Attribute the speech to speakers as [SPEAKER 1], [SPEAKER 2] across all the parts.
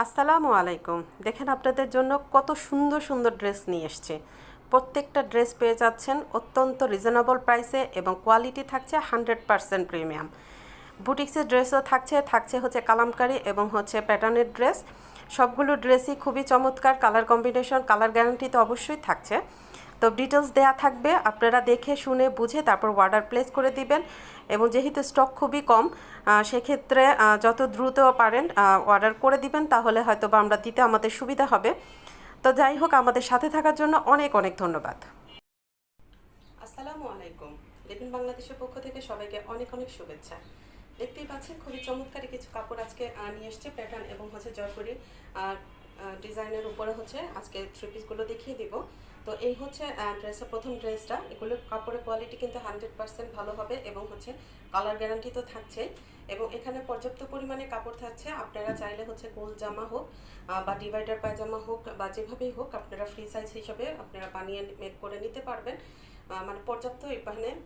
[SPEAKER 1] আসসালামু আলাইকুম। দেখেন আপনাদের জন্য কত সুন্দর সুন্দর ড্রেস নিয়ে এসছে। প্রত্যেকটা ড্রেস পেয়ে যাচ্ছেন অত্যন্ত রিজনেবল প্রাইসে এবং কোয়ালিটি থাকছে 100% প্রিমিয়াম। বুটিক্সের ড্রেসও থাকছে হচ্ছে কালামকারী এবং হচ্ছে প্যাটার্নের ড্রেস। সবগুলো ড্রেসই খুবই চমৎকার, কালার কম্বিনেশন, কালার গ্যারান্টি তো অবশ্যই থাকছে। তো ডিটেলস দেয়া থাকবে, আপনারা দেখে শুনে বুঝে তারপর অর্ডার প্লেস করে দিবেন। এবং যেহেতু স্টক খুবই কম, সেক্ষেত্রে যত দ্রুত পারেন অর্ডার করে দিবেন, তাহলে হয়তো বা আমরা দিতে আমাদের সুবিধা হবে। তো যাই হোক, আমাদের সাথে থাকার জন্য অনেক অনেক ধন্যবাদ। আসসালামু আলাইকুম। লিভিং বাংলাদেশের পক্ষ থেকে সবাইকে অনেক অনেক শুভেচ্ছা। দেখতেই পাচ্ছেন খুবই চমৎকারী কিছু কাপড় আজকে নিয়ে এসছে প্যাটার্ন এবং হচ্ছে জয়পুরি ডিজাইনের উপরে হচ্ছে আজকে থ্রি পিসগুলো দেখিয়ে দিব। তো এই হচ্ছে ড্রেসের প্রথম ড্রেসটা। এগুলো কাপড়ের কোয়ালিটি কিন্তু 100% ভালো হবে এবং হচ্ছে কালার গ্যারান্টি তো থাকছে। এবং এখানে পর্যাপ্ত পরিমাণে কাপড় থাকছে। আপনারা চাইলে হচ্ছে গোল জামা হোক বা ডিভাইডার পায়জামা হোক বা যেভাবেই হোক, আপনারা ফ্রি সাইজ হিসাবে আপনারা বানিয়ে মেক করে নিতে পারবেন। মানে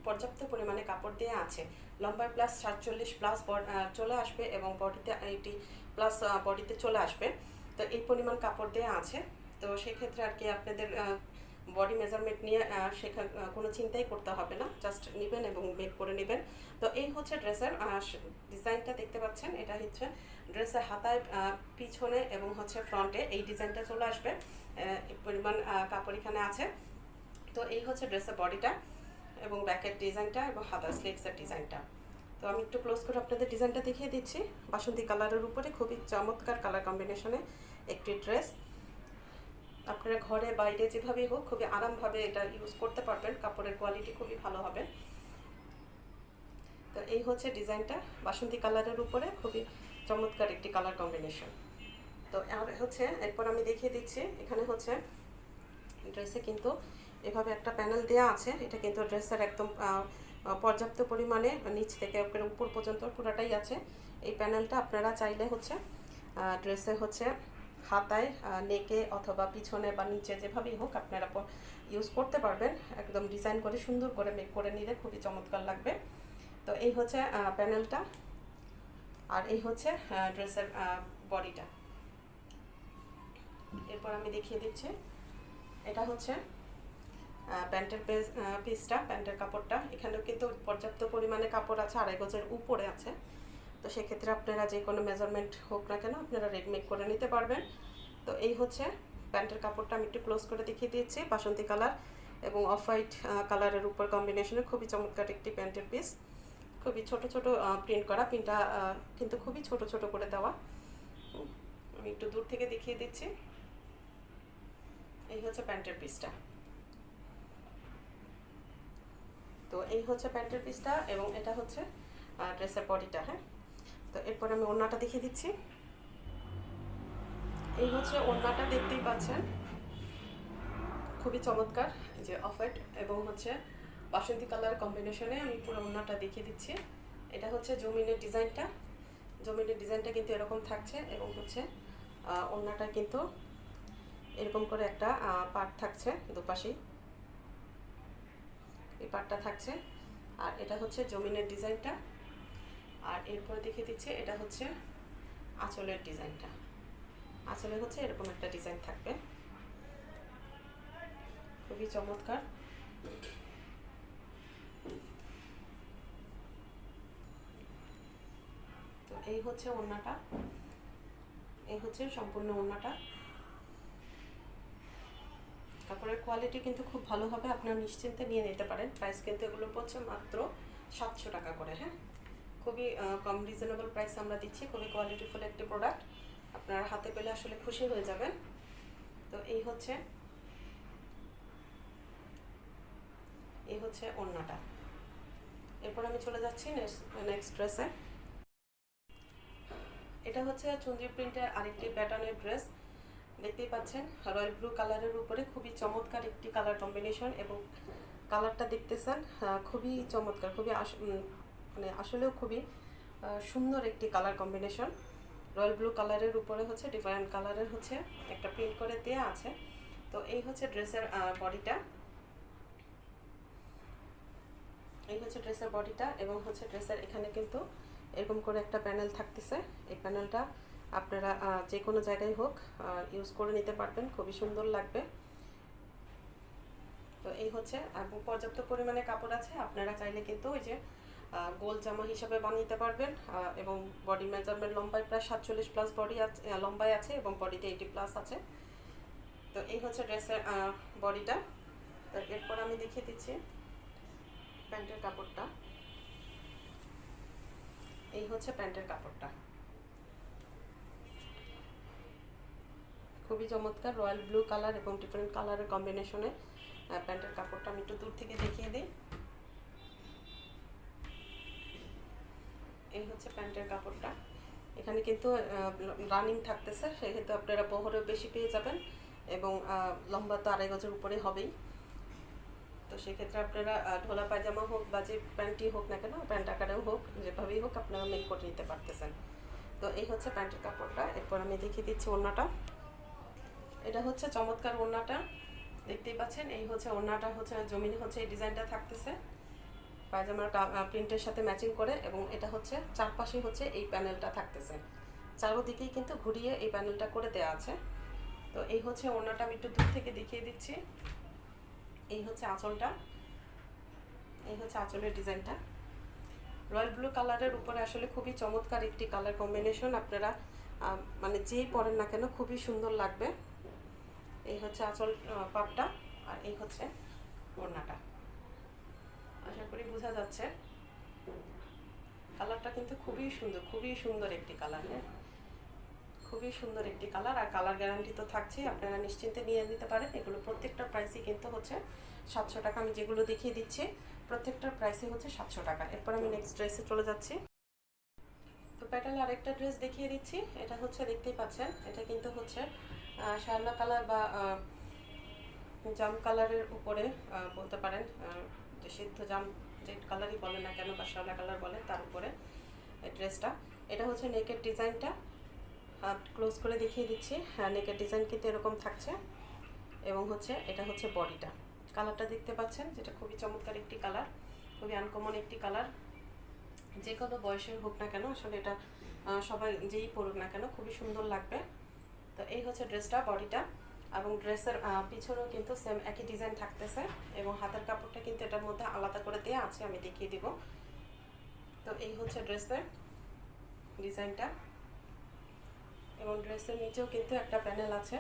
[SPEAKER 1] পর্যাপ্ত পরিমাণে কাপড় দেওয়া আছে। লম্বায় প্লাস 47 প্লাস চলে আসবে এবং বডিতে 80 প্লাস বডিতে চলে আসবে। তো এই পরিমাণ কাপড় দেওয়া আছে। তো সেক্ষেত্রে আর কি আপনাদের বডি মেজারমেন্ট নিয়ে সেখানে কোনো চিন্তাই করতে হবে না, জাস্ট নেবেন এবং মেক করে নেবেন। তো এই হচ্ছে ড্রেসের ডিজাইনটা দেখতে পাচ্ছেন। এটা হচ্ছে ড্রেসের হাতায় পিছনে এবং হচ্ছে ফ্রন্টে এই ডিজাইনটা চলে আসবে। এই পরিমাণ কাপড় এখানে আছে। তো এই হচ্ছে ড্রেসের বডিটা এবং ব্যাকের ডিজাইনটা এবং হাতার স্লিভসের ডিজাইনটা। তো আমি একটু ক্লোজ করে আপনাদের ডিজাইনটা দেখিয়ে দিচ্ছি। বাসন্তী কালারের উপরে খুবই চমৎকার কালার কম্বিনেশনে একটি ড্রেস। আপনারা ঘরে বাইরে যেভাবেই হোক খুবই আরামভাবে এটা ইউজ করতে পারবেন। কাপড়ের কোয়ালিটি খুবই ভালো হবে। তো এই হচ্ছে ডিজাইনটা বাসন্তী কালারের উপরে খুবই চমৎকার একটি কালার কম্বিনেশন। তো আর হচ্ছে এরপর আমি দেখিয়ে দিচ্ছি, এখানে হচ্ছে ড্রেসে কিন্তু এভাবে একটা প্যানেল দেওয়া আছে। এটা কিন্তু ড্রেসের একদম পর্যাপ্ত পরিমাণে নিচ থেকে উপর পর্যন্ত পুরোটাই আছে। এই প্যানেলটা আপনারা চাইলে হচ্ছে ড্রেসে হচ্ছে হাতায়, নেকে অথবা পিছনে বা নিচে যেভাবেই হোক আপনারা ইউজ করতে পারবেন। একদম ডিজাইন করে সুন্দর করে মেক করে নিলে খুবই চমৎকার লাগবে। তো এই হচ্ছে প্যানেলটা আর এই হচ্ছে ড্রেসের বডিটা। এরপর আমি দেখিয়ে দিচ্ছি, এটা হচ্ছে প্যান্টের পিসটা, প্যান্টের কাপড়টা। এখানেও কিন্তু পর্যাপ্ত পরিমাণে কাপড় আছে, 2.5 গজের উপরে আছে। তো সেক্ষেত্রে আপনারা যে কোনো মেজারমেন্ট হোক না কেন আপনারা রেডিমেড করে নিতে পারবেন। তো এই হচ্ছে প্যান্টের কাপড়টা। আমি একটু ক্লোজ করে দেখিয়ে দিচ্ছি। বাসন্তী কালার এবং অফ হোয়াইট কালারের উপর কম্বিনেশনে খুবই চমৎকার একটি প্যান্টের পিস। খুবই ছোট ছোট প্রিন্ট করা, প্রিন্টটা কিন্তু খুবই ছোট ছোট করে দেওয়া। আমি একটু দূর থেকে দেখিয়ে দিচ্ছি। এই হচ্ছে প্যান্টের পিসটা। তো এই হচ্ছে প্যান্টের পিসটা এবং এটা হচ্ছে ড্রেসের বডিটা। হ্যাঁ, তো এরপর আমি ওড়নাটা দেখিয়ে দিচ্ছি। এই হচ্ছে ওড়নাটা, দেখতেই পাচ্ছেন খুবই চমৎকার, যে অফ হোয়াইট এবং হচ্ছে বাসন্তী কালার কম্বিনেশনে আমি পুরো ওড়নাটা দেখিয়ে দিচ্ছি। এটা হচ্ছে জমিনের ডিজাইনটা। জমিনের ডিজাইনটা কিন্তু এরকম থাকছে এবং হচ্ছে ওড়নাটা কিন্তু এরকম করে একটা পার্ট থাকছে দুপাশেই, এই পার্টটা থাকছে। আর এটা হচ্ছে জমিনের ডিজাইনটা। আর এরপরে দেখিয়ে দিচ্ছি, এটা হচ্ছে আঁচলের ডিজাইনটা। আঁচলে হচ্ছে এরকম একটা ডিজাইন থাকবে, খুবই চমৎকার। তো এই হচ্ছে ওড়নাটা, এই হচ্ছে সম্পূর্ণ ওড়নাটা। কাপড়ের কোয়ালিটি কিন্তু খুব ভালো হবে, আপনারা নিশ্চিন্তে নিয়ে নিতে পারেন। প্রাইস কিন্তু এগুলো পড়ছে মাত্র 700 টাকা করে। হ্যাঁ, খুবই কম রিজনেবল প্রাইস আমরা দিচ্ছি। খুবই কোয়ালিটিফুল একটি প্রোডাক্ট, আপনারা হাতে পেলে আসলে খুশি হয়ে যাবেন। তো এই হচ্ছে ওড়নাটা। এরপর আমি চলে যাচ্ছি নেক্সট ড্রেসে। এটা হচ্ছে চুনরি প্রিন্টের আরেকটি প্যাটার্নের ড্রেস। দেখতেই পাচ্ছেন রয়্যাল ব্লু কালারের উপরে খুবই চমৎকার একটি কালার কম্বিনেশন এবং কালারটা দেখতেছেন খুবই চমৎকার, খুবই মানে আসলেও খুবই সুন্দর একটি কালার কম্বিনেশন। রয়্যাল ব্লু কালারের উপরে হচ্ছে ডিফারেন্ট কালারের হচ্ছে একটা প্রিন্ট করে দেওয়া আছে। তো এই হচ্ছে ড্রেসের বডিটা, এই হচ্ছে ড্রেসের বডিটা এবং হচ্ছে ড্রেসের এখানে কিন্তু এরকম করে একটা প্যানেল থাকতেছে। এই প্যানেলটা আপনারা যে কোনো জায়গায় হোক ইউজ করে নিতে পারবেন, খুবই সুন্দর লাগবে। তো এই হচ্ছে, এবং পর্যাপ্ত পরিমাণে কাপড় আছে, আপনারা চাইলে কিন্তু ওই যে গোল জামা হিসাবে বানিয়ে পারবেন। এবং বডি মেজারমেন্ট লম্বায় প্রায় 47 প্লাস বডি আছে, লম্বায় আছে, এবং বডিতে 80 প্লাস আছে। তো এই হচ্ছে ড্রেসের বডিটা। তো এরপর আমি দেখিয়ে দিচ্ছি প্যান্টের কাপড়টা। এই হচ্ছে প্যান্টের কাপড়টা, খুবই চমৎকার রয়্যাল ব্লু কালার এবং ডিফারেন্ট কালারের কম্বিনেশনে প্যান্টের কাপড়টা আমি একটু দূর থেকে দেখিয়ে দিই। এই হচ্ছে প্যান্টের কাপড়টা। এখানে কিন্তু রানিং থাকতেছে, সেক্ষেত্রে আপনারা বহরেও বেশি পেয়ে যাবেন, এবং লম্বা তো 2.5 গজের উপরে হবেই। তো সেক্ষেত্রে আপনারা ঢোলা পায়জামা হোক বা যে প্যান্টই হোক না কেন, প্যান্ট আকারেও হোক, যেভাবেই হোক আপনারা মেক করে নিতে পারতেছেন। তো এই হচ্ছে প্যান্টের কাপড়টা। এরপর আমি দেখিয়ে দিচ্ছি ওড়নাটা। এটা হচ্ছে চমৎকার ওড়নাটা, দেখতেই পাচ্ছেন। এই হচ্ছে ওড়নাটা, হচ্ছে জমিনে হচ্ছে এই ডিজাইনটা থাকতেছে পায়জামার প্রিন্টের সাথে ম্যাচিং করে, এবং এটা হচ্ছে চারপাশে হচ্ছে এই প্যানেলটা থাকতেছে, চারোদিকেই কিন্তু ঘুরিয়ে এই প্যানেলটা করে দেওয়া আছে। তো এই হচ্ছে ওড়নাটা, আমি একটু দূর থেকে দেখিয়ে দিচ্ছি। এই হচ্ছে আঁচলটা, এই হচ্ছে আঁচলের ডিজাইনটা। রয়্যাল ব্লু কালারের উপরে আসলে খুবই চমৎকার একটি কালার কম্বিনেশন, আপনারা মানে যেই পরেন না কেন খুবই সুন্দর লাগবে। এই হচ্ছে আঁচল পাটটা, আর এই হচ্ছে ওড়নাটা। আশা করি বোঝা যাচ্ছে। কালারটা কিন্তু খুবই সুন্দর, খুবই সুন্দর একটি কালার, হ্যাঁ, খুবই সুন্দর একটি কালার। আর কালার গ্যারান্টি তো থাকছেই, আপনারা নিশ্চিন্তে নিয়ে নিতে পারেন। এগুলো প্রত্যেকটার প্রাইসই কিন্তু হচ্ছে 700 টাকা। আমি যেগুলো দেখিয়ে দিচ্ছি প্রত্যেকটার প্রাইসই হচ্ছে 700 টাকা। এরপর আমি নেক্সট ড্রেসে চলে যাচ্ছি। তো প্যাটার্নে আরেকটা ড্রেস দেখিয়ে দিচ্ছি। এটা হচ্ছে, দেখতেই পাচ্ছেন, এটা কিন্তু হচ্ছে শায়লা কালার বা জাম কালারের উপরে বলতে পারেন, যে সিদ্ধ জাম যে কালারই বলেন না কেন বা শায়লা কালার বলে, তার উপরে এই ড্রেসটা। এটা হচ্ছে নেকের ডিজাইনটা, হাত ক্লোজ করে দেখিয়ে দিচ্ছি। হ্যাঁ, নেকের ডিজাইন কিন্তু এরকম থাকছে, এবং হচ্ছে এটা হচ্ছে বডিটা। কালারটা দেখতে পাচ্ছেন, যেটা খুবই চমৎকার একটি কালার, খুবই আনকমন একটি কালার। যে কোনো বয়সের হোক না কেন, আসলে এটা সবাই যেই পরুক না কেন খুবই সুন্দর লাগবে। তো এই হচ্ছে ড্রেসটা, বডিটা, এবং ড্রেসের পিছনেও কিন্তু সেম একই ডিজাইন থাকতেছে, এবং হাতের কাপড়টা কিন্তু এটার মধ্যে আলাদা করে দেওয়া আছে, আমি দেখিয়ে দিব। তো এই হচ্ছে ড্রেসের ডিজাইনটা, এবং ড্রেসের নিচেও কিন্তু একটা প্যানেল আছে।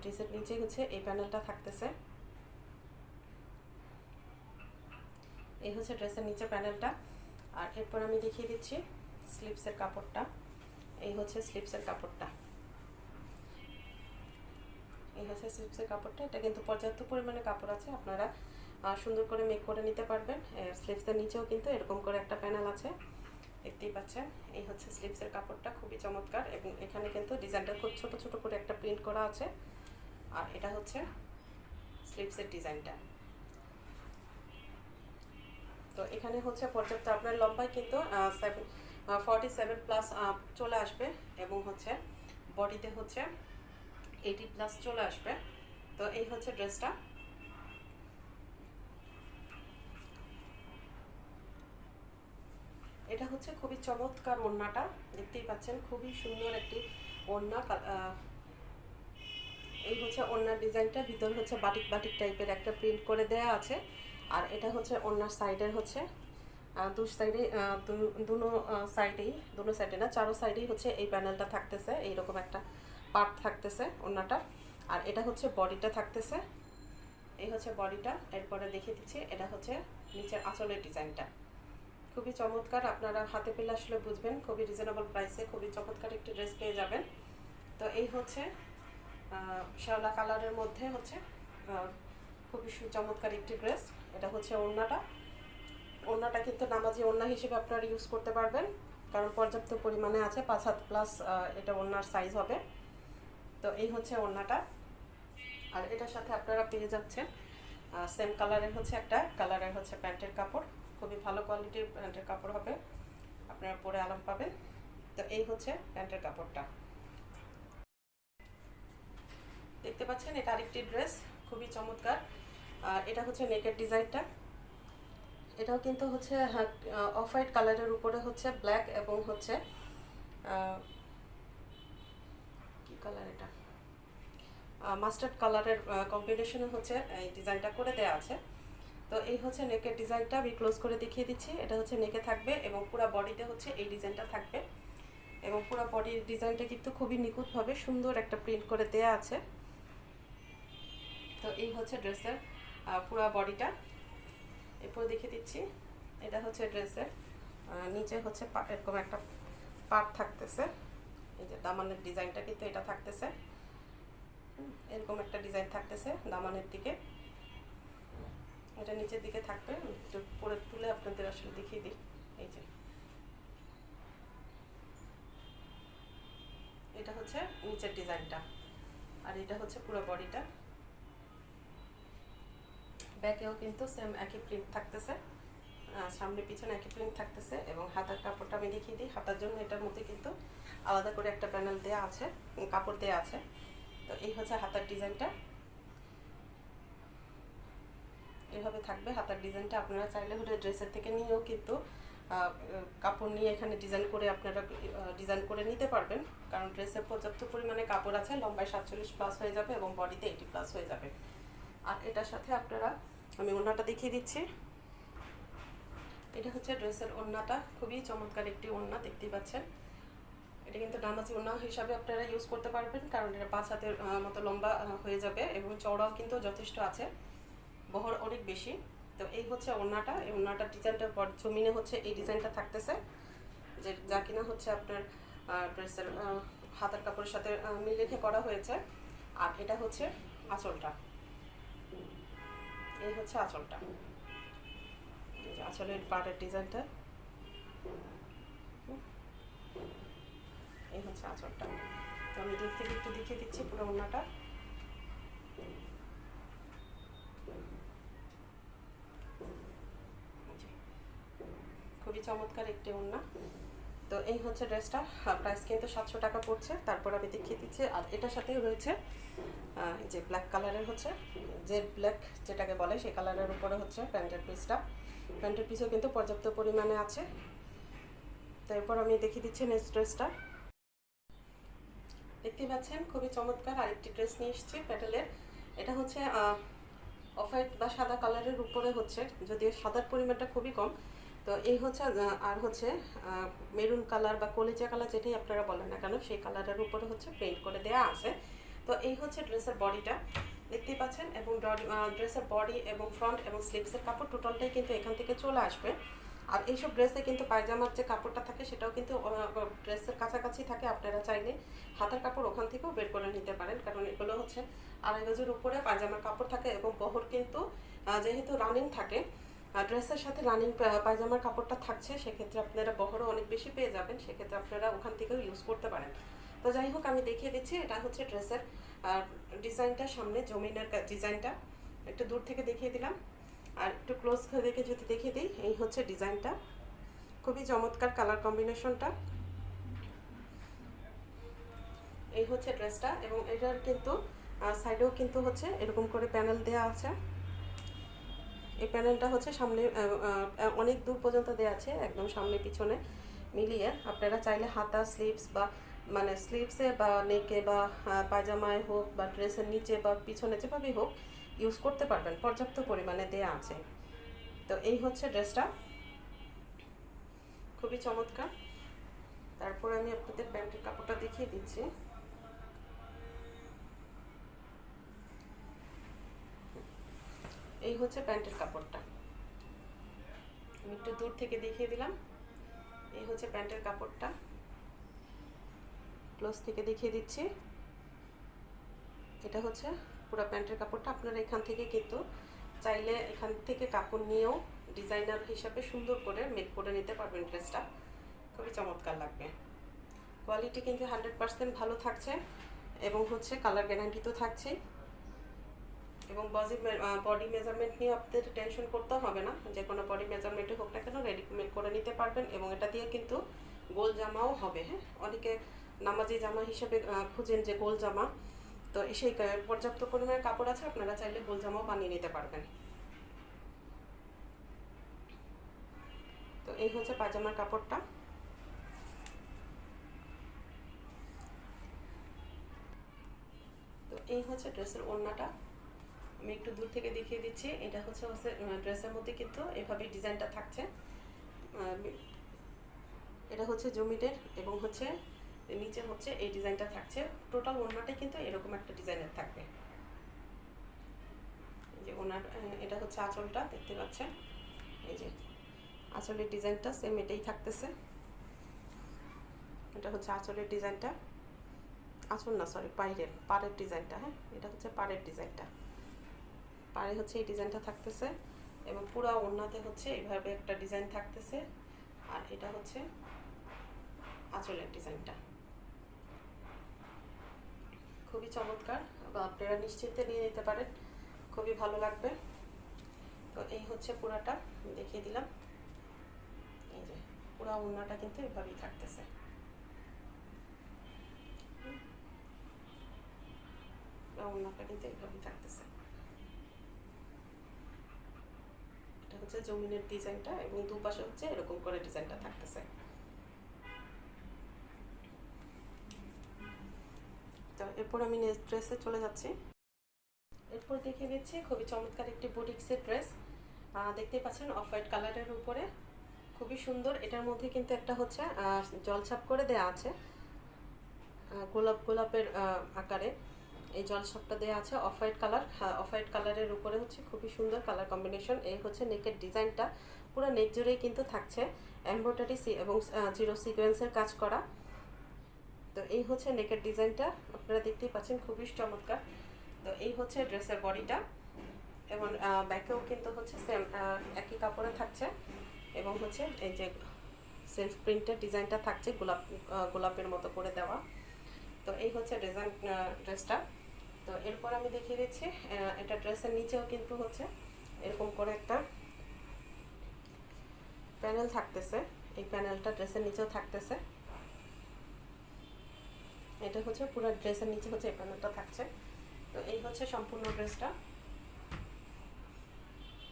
[SPEAKER 1] ড্রেসের নিচে হচ্ছে এই প্যানেলটা থাকতেছে। এই হচ্ছে ড্রেসের নিচে প্যানেলটা। আর এরপর আমি দেখিয়ে দিচ্ছি স্লিপসের কাপড়টা। এই হচ্ছে স্লিপসের কাপড়টা, এই হচ্ছে স্লিপসের কাপড়টা। এটা কিন্তু পর্যাপ্ত পরিমাণে কাপড় আছে, আপনারা সুন্দর করে মেক করে নিতে পারবেন। স্লিপসের নিচেও কিন্তু এরকম করে একটা প্যানেল আছে, দেখতেই পাচ্ছেন। এই হচ্ছে স্লিপসের কাপড়টা, খুবই চমৎকার, এবং এখানে কিন্তু ডিজাইনটা খুব ছোট ছোট করে একটা প্রিন্ট করা আছে। আর এটা হচ্ছে স্লিপসের ডিজাইনটা। তো এখানে হচ্ছে পর্যাপ্ত আপনার লম্বায় কিন্তু 47 প্লাস চলে আসবে, এবং হচ্ছে বডিতে হচ্ছে 80 প্লাস চলে আসবে। তো এই হচ্ছে ড্রেসটা। এটা হচ্ছে খুবই চমৎকার ওড়নাটা, দেখতেই পাচ্ছেন, খুবই সুন্দর একটি ওড়না। এই হচ্ছে ওড়নার ডিজাইনটা, ভিতর হচ্ছে বাটিক বাটিক টাইপের একটা প্রিন্ট করে দেয়া আছে। আর এটা হচ্ছে ওড়নার সাইডের হচ্ছে দু সাইডে, দুনো সাইডে না, চারো সাইডেই হচ্ছে এই প্যানেলটা থাকতেছে, এইরকম একটা পার্ট থাকতেছে ওড়নাটার। আর এটা হচ্ছে বডিটা থাকতেছে, এই হচ্ছে বডিটা। এরপরে দেখিয়ে দিচ্ছি, এটা হচ্ছে নিচের আঁচলের ডিজাইনটা, খুবই চমৎকার। আপনারা হাতে পেলে আসলে বুঝবেন, খুবই রিজনেবল প্রাইসে খুবই চমৎকার একটি ড্রেস পেয়ে যাবেন। তো এই হচ্ছে শ্যাওলা কালারের মধ্যে হচ্ছে খুবই চমৎকার একটি ড্রেস। এটা হচ্ছে ওড়নাটা। ওড়নাটা কিন্তু নামাজি ওড়না হিসেবে আপনারা ইউজ করতে পারবেন, কারণ পর্যাপ্ত পরিমাণে আছে, 5 হাত প্লাস এটা ওড়নার সাইজ হবে। তো এই হচ্ছে ওড়নাটা। আর এটার সাথে আপনারা পেয়ে যাচ্ছেন সেম কালারের হচ্ছে একটা কালারের হচ্ছে প্যান্টের কাপড়, খুবই ভালো কোয়ালিটির প্যান্টের কাপড় হবে, আপনারা পরে আরাম পাবেন। তো এই হচ্ছে প্যান্টের কাপড়টা, দেখতে পাচ্ছেন। এটা আরেকটি ড্রেস, খুবই চমৎকার। আর এটা হচ্ছে নেকের ডিজাইনটা। এটাও কিন্তু হচ্ছে অফ হোয়াইট কালারের উপরে হচ্ছে ব্ল্যাক এবং হচ্ছে মাস্টার্ড কালারের কম্বিনেশনে হচ্ছে এই ডিজাইনটা করে দেওয়া আছে। তো এই হচ্ছে নেকের ডিজাইনটা, আমি ক্লোজ করে দেখিয়ে দিচ্ছি। এটা হচ্ছে নেকে থাকবে এবং পুরো বডিতে হচ্ছে এই ডিজাইনটা থাকবে এবং পুরো বডির ডিজাইনটা কিন্তু খুবই নিখুঁতভাবে সুন্দর একটা প্রিন্ট করে দেওয়া আছে। তো এই হচ্ছে ড্রেসের পুরো বডিটা, এরপর দেখিয়ে দিচ্ছি। এটা হচ্ছে ড্রেসের নিচে হচ্ছে এরকম একটা পার্ট থাকতেছে, এই যে দামানের ডিজাইনটা কিন্তু এটা থাকতেছে, এরকম একটা ডিজাইন থাকতেছে দামানের দিকে, এটা নিচের দিকে থাকবে। একটু পরে তুলে আপনাদের আসলে দেখিয়ে দিই। এই যে এটা হচ্ছে নিচের ডিজাইনটা, আর এটা হচ্ছে পুরো বডিটা। ব্যাকেও কিন্তু সেম একই প্রিন্ট থাকতেছে, সামনে পিছনে একই প্রিন্ট থাকতেছে। এবং হাতার কাপড়টা আমি দেখিয়ে দিই। হাতার জন্য এটার মধ্যে কিন্তু আলাদা করে একটা প্যানেল দেওয়া আছে, কাপড় দেওয়া আছে। তো এই হচ্ছে হাতার ডিজাইনটা, এভাবে থাকবে হাতার ডিজাইনটা। আপনারা চাইলে হলে ড্রেসের থেকে নিয়েও কিন্তু কাপড় নিয়ে এখানে ডিজাইন করে আপনারা ডিজাইন করে নিতে পারবেন, কারণ ড্রেসের পর্যাপ্ত পরিমাণে কাপড় আছে। লম্বায় 47+ হয়ে যাবে এবং বডিতে 80+ হয়ে যাবে। আর এটার সাথে আপনারা, আমি ওড়নাটা দেখিয়ে দিচ্ছি। এটা হচ্ছে ড্রেসের ওড়নাটা, খুবই চমৎকার একটি ওড়না, দেখতেই পাচ্ছেন। এটা কিন্তু নামাজি ওড়না হিসাবে আপনারা ইউজ করতে পারবেন, কারণ এটা 5 হাতের মতো লম্বা হয়ে যাবে এবং চওড়াও কিন্তু যথেষ্ট আছে, বহর অনেক বেশি। তো এই হচ্ছে ওড়নাটা, এই ওড়নাটার ডিজাইনটা জমিনে হচ্ছে এই ডিজাইনটা থাকতেছে, যে যা কিনা হচ্ছে আপনার ড্রেসের হাতার কাপড়ের সাথে মিল রেখে করা হয়েছে। আর এটা হচ্ছে আঁচলটা, এই হচ্ছে আঁচলটা, আঁচলের পাড়ের ডিজাইনটা, এই হচ্ছে আঁচলটা। তো আমি দিক থেকে একটু দেখিয়ে দিচ্ছি পুরো ওড়নাটা। খুবই চমৎকার একটি ওড়না। তো এই হচ্ছে ড্রেসটা, প্রাইস কিন্তু 700 টাকা পড়ছে। তারপর আমি দেখিয়ে দিচ্ছি। আর এটার সাথেও রয়েছে যে ব্ল্যাক কালারের হচ্ছে, জেড ব্ল্যাক যেটাকে বলে, সেই কালারের উপরে হচ্ছে প্যান্টের পিসটা। প্যান্টের পিসও কিন্তু পর্যাপ্ত পরিমাণে আছে। তারপর আমি দেখিয়ে দিচ্ছি নেক্সট ড্রেসটা। দেখতে পাচ্ছেন খুবই চমৎকার আরেকটি ড্রেস নিয়ে এসেছি প্যাটেলের। এটা হচ্ছে অফ হোয়াইট বা সাদা কালারের উপরে হচ্ছে, যদিও সাদার পরিমাণটা খুবই কম। তো এই হচ্ছে আর হচ্ছে মেরুন কালার বা কলিজা কালার, যেটাই আপনারা বলেন না কেন, সেই কালারের উপরে হচ্ছে প্রিন্ট করে দেওয়া আছে। তো এই হচ্ছে ড্রেসের বডিটা, দেখতেই পাচ্ছেন। এবং ড্রেসের বডি এবং ফ্রন্ট এবং স্লিভসের কাপড় টোটালটাই কিন্তু এখান থেকে চলে আসবে। আর এইসব ড্রেসে কিন্তু পায়জামার যে কাপড়টা থাকে সেটাও কিন্তু ড্রেসের কাছাকাছি থাকে। আপনারা চাইলে হাতের কাপড় ওখান থেকেও বের করে নিতে পারেন, কারণ এগুলো হচ্ছে 2.5 গজের উপরে পায়জামার কাপড় থাকে এবং বহর কিন্তু যেহেতু রানিং থাকে, ড্রেসের সাথে রানিং পায়জামার কাপড়টা থাকছে, সেক্ষেত্রে আপনারা বহরও অনেক বেশি পেয়ে যাবেন। সেক্ষেত্রে আপনারা ওখান থেকেও ইউজ করতে পারেন। তো যাই হোক, আমি দেখিয়ে দিচ্ছি। এটা হচ্ছে ড্রেসের ডিজাইনটা, সামনে জমিনের ডিজাইনটা একটু দূর থেকে দেখিয়ে দিলাম। আর একটু ক্লোজ দেখে যদি দেখিয়ে দিই, এই হচ্ছে ডিজাইনটা, খুবই চমৎকার কালার কম্বিনেশনটা। এই হচ্ছে ড্রেসটা এবং এটার কিন্তু সাইডেও কিন্তু হচ্ছে এরকম করে প্যানেল দেওয়া আছে। এই প্যানেলটা হচ্ছে সামনে অনেক দূর পর্যন্ত দেওয়া আছে, একদম সামনে পিছনে মিলিয়ে। আপনারা চাইলে হাতা, স্লিভস বা মানে স্লিভসে বা নেকে বা পায়জামায় হোক বা ড্রেসের নিচে বা পিছনে যেভাবেই হোক ইউজ করতে পারবেন, পর্যাপ্ত পরিমাণে দেয়া আছে। তো এই হচ্ছে ড্রেসটা, খুবই চমৎকার। তারপর আমি আপনাদের প্যান্টের কাপড়টা দেখিয়ে দিচ্ছি। এই হচ্ছে প্যান্টের কাপড়টা, আমি একটু দূর থেকে দেখিয়ে দিলাম। এই হচ্ছে প্যান্টের কাপড়টা, ক্লোজ থেকে দেখিয়ে দিচ্ছি। এটা হচ্ছে পুরো প্যান্টের কাপড়টা। আপনারা এখান থেকে কিন্তু চাইলে এখান থেকে কাপড় নিয়েও ডিজাইনার হিসাবে সুন্দর করে মেক করে নিতে পারবেন ড্রেসটা, খুবই চমৎকার লাগবে। কোয়ালিটি কিন্তু 100% ভালো থাকছে এবং হচ্ছে কালার গ্যারান্টি তো থাকছেই। এবং বডি মেজারমেন্ট নিয়ে আপনাদের টেনশন করতে হবে না, যে কোনো বডি মেজারমেন্টে হোক না কেন রেডিমেড করে নিতে পারবেন। এবং এটা দিয়ে কিন্তু গোল জামাও হবে। হ্যাঁ, অনেকে নামাজি জামা হিসেবে খুঁজেন যে গোল জামা, তো সেই পর্যাপ্ত পরিমাণে কাপড় আছে, আপনারা চাইলে গোল জামাও বানিয়ে নিতে পারবেন। তো এই হচ্ছে পায়জামার কাপড়টা। তো এই হচ্ছে ড্রেসের ওড়নাটা, আমি একটু দূর থেকে দেখিয়ে দিচ্ছি। এটা হচ্ছে ড্রেসের মধ্যে কিন্তু এভাবে ডিজাইনটা থাকছে। এটা হচ্ছে জমিটের এবং হচ্ছে নিচে হচ্ছে এই ডিজাইনটা থাকছে। টোটাল ওড়নাটাই কিন্তু এরকম একটা ডিজাইনের থাকবে। যে ওনার এটা হচ্ছে আঁচলটা, দেখতে পাচ্ছেন এই যে আঁচলের ডিজাইনটা সেম এটাই থাকতেছে। এটা হচ্ছে আঁচলের ডিজাইনটা, আঁচল না সরি পাড়ের ডিজাইনটা। হ্যাঁ, এটা হচ্ছে পাড়ের ডিজাইনটা, পাড়ে হচ্ছে এই ডিজাইনটা থাকতেছে এবং পুরো ওড়নাতে হচ্ছে এইভাবে একটা ডিজাইন থাকতেছে। আর এটা হচ্ছে আঁচলের ডিজাইনটা, খুবই চমৎকার, বা আপনারা নিশ্চিন্তে নিয়ে নিতে পারেন, খুবই ভালো লাগবে। তো এই হচ্ছে পুরাটা দেখিয়ে দিলাম। এই যে পুরা ওড়নাটা কিন্তু এভাবেই থাকতেছে। ওড়নাটা কিন্তু এভাবেই থাকতেছে। এটা হচ্ছে জমিনের ডিজাইনটা এবং দুপাশে হচ্ছে এরকম করে ডিজাইনটা থাকতেছে। তো এরপর আমি নেক্সট ড্রেসে চলে যাচ্ছি। এরপর দেখিয়ে দিচ্ছি খুবই চমৎকার একটি বুটিক্সের ড্রেস। দেখতেই পাচ্ছেন অফ হোয়াইট কালারের উপরে, খুবই সুন্দর। এটার মধ্যে কিন্তু একটা হচ্ছে জলছাপ করে দেয়া আছে, গোলাপের আকারে এই জলছাপটা দেওয়া আছে। Off white colour, off white কালারের উপরে হচ্ছে খুবই সুন্দর কালার কম্বিনেশন। এই হচ্ছে নেকের ডিজাইনটা, পুরো নেক জুড়েই কিন্তু থাকছে এমব্রয়ডারি এবং জিরো সিকোয়েন্সের কাজ করা। তো এই হচ্ছে নেকের ডিজাইনটা, আপনারা দেখতেই পাচ্ছেন খুবই চমৎকার। তো এই হচ্ছে ড্রেসের বডিটা এবং ব্যাকেও কিন্তু হচ্ছে সেম একই কাপড়ে থাকছে এবং হচ্ছে এই যে সেলফ প্রিন্টের ডিজাইনটা থাকছে গোলাপের মতো করে দেওয়া। তো এই হচ্ছে ডিজাইন ড্রেসটা। তো এরপর আমি দেখিয়ে দিচ্ছি এটা ড্রেসের নিচেও কিন্তু হচ্ছে এরকম করে একটা প্যানেল থাকতেছে। এই প্যানেলটা ড্রেসের নিচেও থাকতেছে। এটা হচ্ছে পুরো ড্রেসের নিচে হচ্ছে এই প্যানেলটা থাকছে। তো এই হচ্ছে সম্পূর্ণ ড্রেসটা,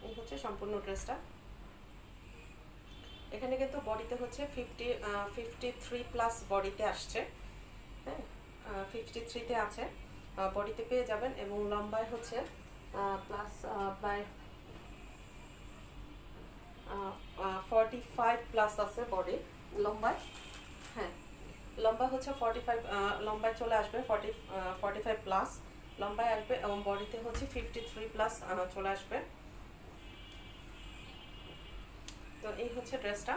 [SPEAKER 1] এই হচ্ছে সম্পূর্ণ ড্রেসটা। এখানে কিন্তু বডিতে হচ্ছে 53+ বডিতে আসছে। হ্যাঁ, 53-তে আছে, বডিতে পেয়ে যাবেন এবং লম্বায় হচ্ছে প্লাস প্রায় 45+ আছে বডি লম্বায়। হ্যাঁ, লম্বা হচ্ছে 45, লম্বায় চলে আসবে 45+ লম্বায় আসবে এবং বডিতে হচ্ছে 53+ চলে আসবে। তো এই হচ্ছে ড্রেসটা।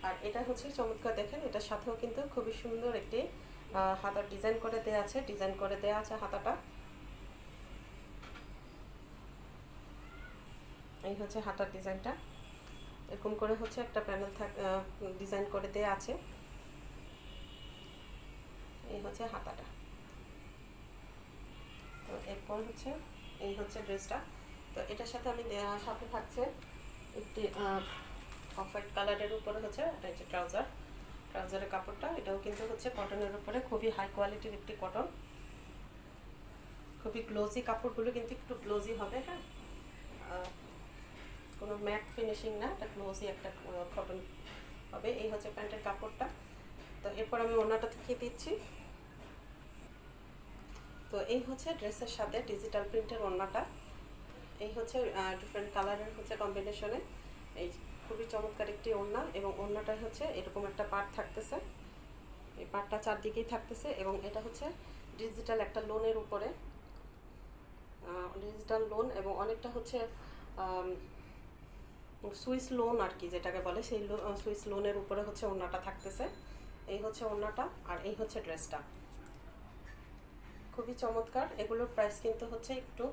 [SPEAKER 1] আর এটা হচ্ছে চমৎকার, দেখেন এটার সাথেও কিন্তু খুবই সুন্দর একটি হাতার ডিজাইন করে দেওয়া আছে, হাতাটা। এই হচ্ছে হাতার ডিজাইনটা, এরকম করে হচ্ছে একটা প্যানেল ডিজাইন করে দেওয়া আছে। এই হচ্ছে হাতাটা। তো এরপর হচ্ছে এই হচ্ছে ড্রেসটা। তো এটার সাথে আমি সাথে থাকছে একটি অফ হোয়াইট কালারের উপরে হচ্ছে এটা হচ্ছে ট্রাউজারের কাপড়টা। এটাও কিন্তু হচ্ছে কটনের উপরে, খুবই হাই কোয়ালিটির একটি কটন, খুবই গ্লোজি। কাপড়গুলো কিন্তু একটু গ্লোজি হবে। হ্যাঁ, কোনো ম্যাট ফিনিশিং না, এটা গ্লোজি একটা কটন হবে। এই হচ্ছে প্যান্টের কাপড়টা। তো এরপর আমি ওড়নাটা দেখিয়ে দিচ্ছি। তো এই হচ্ছে ড্রেসের সাথে ডিজিটাল প্রিন্টের ওড়নাটা। এই হচ্ছে ডিফারেন্ট কালারের হচ্ছে কম্বিনেশনে এই খুবই চমৎকার একটি ওড়না এবং ওড়নাটা হচ্ছে এরকম একটা পার্ট থাকতেছে, এই পার্টটা চারদিকেই থাকতেছে এবং এটা হচ্ছে ডিজিটাল একটা লোনের উপরে, ডিজিটাল লোন এবং অনেকটা হচ্ছে সুইস লোন আর কি যেটাকে বলে, সেই সুইস লোনের উপরে হচ্ছে ওড়নাটা থাকতেছে। এই হচ্ছে ওড়নাটা আর এই হচ্ছে ড্রেসটা, খুবই চমৎকার। এগুলোর প্রাইস কিন্তু হচ্ছে একটু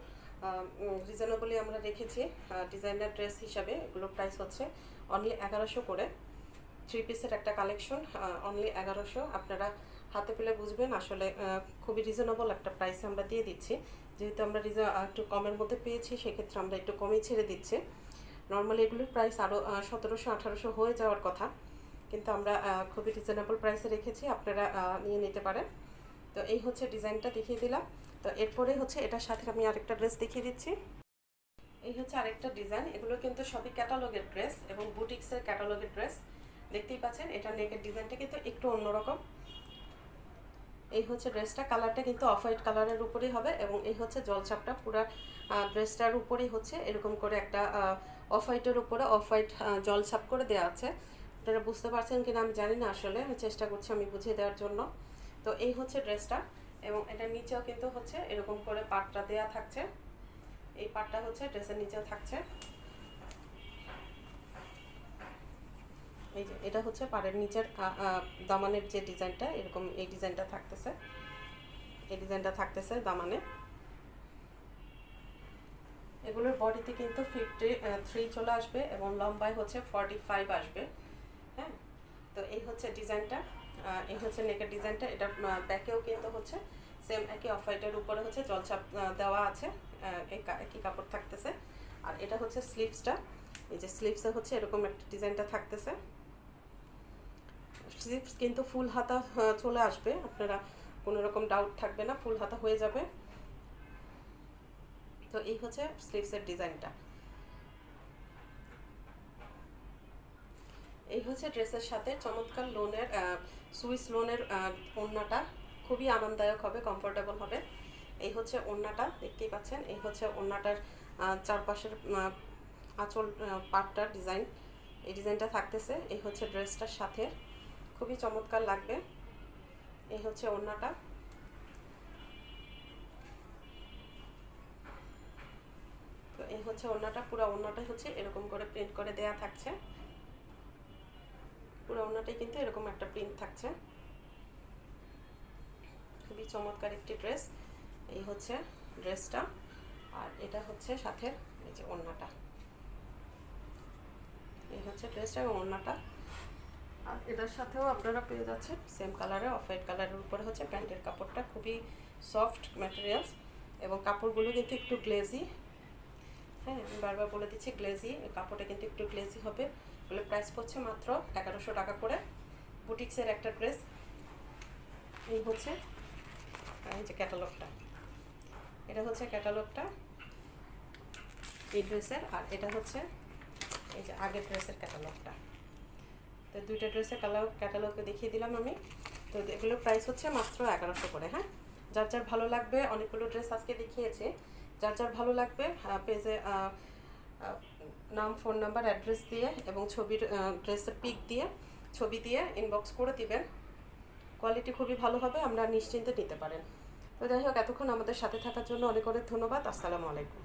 [SPEAKER 1] রিজনেবলি আমরা রেখেছি ডিজাইনার ড্রেস হিসাবে। এগুলোর প্রাইস হচ্ছে অনলি 1100 করে। 3 পিসের একটা কালেকশন, অনলি 1100। আপনারা হাতে পেলে বুঝবেন আসলে খুবই রিজনেবল একটা প্রাইসে আমরা দিয়ে দিচ্ছি। যেহেতু আমরা একটু কমের মধ্যে পেয়েছি, সেক্ষেত্রে আমরা একটু কমেই ছেড়ে দিচ্ছি। নর্মালি এগুলোর প্রাইস আরও 1700-1800 হয়ে যাওয়ার কথা, কিন্তু আমরা খুবই রিজনেবল প্রাইসে রেখেছি, আপনারা নিয়ে নিতে পারেন। তো এই হচ্ছে ডিজাইনটা দেখিয়ে দিলাম। তো এরপরে হচ্ছে এটার সাথে আমি আরেকটা ড্রেস দেখিয়ে দিচ্ছি। এই হচ্ছে আরেকটা ডিজাইন। এগুলো কিন্তু সবই ক্যাটালগের ড্রেস এবং বুটিক্সের ক্যাটালগের ড্রেস। দেখতেই পাচ্ছেন এটা নেকের ডিজাইনটা কিন্তু একটু অন্যরকম। এই হচ্ছে ড্রেসটা, কালারটা কিন্তু অফ হোয়াইট কালারের উপরেই হবে এবং এই হচ্ছে জলছাপটা পুরো ড্রেসটার উপরেই হচ্ছে এরকম করে একটা অফ হোয়াইটের উপরে অফ হোয়াইট জলছাপ করে দেওয়া আছে। আপনারা বুঝতে পারছেন কিনা আমি জানি না, আসলে আমি চেষ্টা করছি আমি বুঝিয়ে দেওয়ার জন্য। তো এই হচ্ছে ড্রেসটা এবং এটা নিচেও কিন্তু হচ্ছে এরকম করে পাটটা দেওয়া থাকছে, এই পাটটা হচ্ছে ড্রেসের নিচেও থাকছে। এই যে এটা হচ্ছে পাড়ের নিচের দামানের যে ডিজাইনটা, এরকম এই ডিজাইনটা থাকতেছে, এই ডিজাইনটা থাকতেছে দামানে। এগুলোর বডিতে কিন্তু 53 চলে আসবে এবং লম্বায় হচ্ছে 45 আসবে। হ্যাঁ, তো এই হচ্ছে ডিজাইনটা, এই হচ্ছে নেকের ডিজাইনটা। এটা ব্যাকেও কিন্তু হচ্ছে সেম একই অফ হোয়াইটের উপরে হচ্ছে জলছাপ দেওয়া আছে, একই কাপড় থাকতেছে। আর এটা হচ্ছে স্লিভসটা, এই যে স্লিভসে হচ্ছে এরকম একটা ডিজাইনটা থাকতেছে। স্লিভস কিন্তু ফুল হাতা চলে আসবে, আপনারা কোনো রকম ডাউট থাকবে না, ফুল হাতা হয়ে যাবে। তো এই হচ্ছে স্লিভসের ডিজাইনটা। এই হচ্ছে ড্রেসের সাথে চমৎকার লোনের সুইস লোনের ওড়নাটা, খুবই আরামদায়ক হবে, কমফোর্টেবল হবে। এই হচ্ছে ওড়নাটা, দেখতেই পাচ্ছেন। এই হচ্ছে ওড়নাটার চারপাশের আঁচল পাটটার ডিজাইন, এই ডিজাইনটা থাকতেছে। এই হচ্ছে ড্রেসটার সাথে, খুবই চমৎকার লাগবে। এই হচ্ছে ওড়নাটা। তো এই হচ্ছে ওড়নাটা, পুরো ওড়নাটাই হচ্ছে এরকম করে প্রিন্ট করে দেয়া থাকছে, পুরো ওড়নাটাই কিন্তু এরকম একটা প্রিন্ট থাকছে। খুবই চমৎকার একটি ড্রেস। এই হচ্ছে ড্রেসটা, আর এটা হচ্ছে সাথে এই যে ওড়নাটা। এই হচ্ছে ড্রেসটা এবং ওড়নাটা। আর এটার সাথেও আপনারা পেয়ে যাচ্ছেন সেম কালারের অফ হোয়াইট কালারের উপরে হচ্ছে প্যান্টের কাপড়টা, খুবই সফট ম্যাটেরিয়ালস এবং কাপড়গুলো কিন্তু একটু গ্লেজি। হ্যাঁ, আমি বারবার বলে দিচ্ছি গ্লেজি, কাপড়টা কিন্তু একটু গ্লেজি হবে। বলে প্রাইস পড়ছে মাত্র 1100 টাকা করে, বুটিক্সের একটা ড্রেস। এই হচ্ছে এই যে ক্যাটালগটা, এটা হচ্ছে ক্যাটালগটা এই ড্রেসের। আর এটা হচ্ছে এই যে আগের ড্রেসের ক্যাটালগটা। তো দুইটা ড্রেসের ক্যাটালগকে দেখিয়ে দিলাম আমি। তো এগুলোর প্রাইস হচ্ছে মাত্র 1100 করে। হ্যাঁ, যার যার ভালো লাগবে, অনেকগুলো ড্রেস আজকে দেখিয়েছে, যার যার ভালো লাগবে পেজে নাম, ফোন নাম্বার, অ্যাড্রেস দিয়ে এবং ছবির ড্রেসের পিক দিয়ে ছবি দিয়ে ইনবক্স করে দিবেন। কোয়ালিটি খুবই ভালো হবে, আমরা নিশ্চিন্তে নিতে পারেন। তো যাই হোক, এতক্ষণ আমাদের সাথে থাকার জন্য অনেক অনেক ধন্যবাদ। আসসালামু আলাইকুম।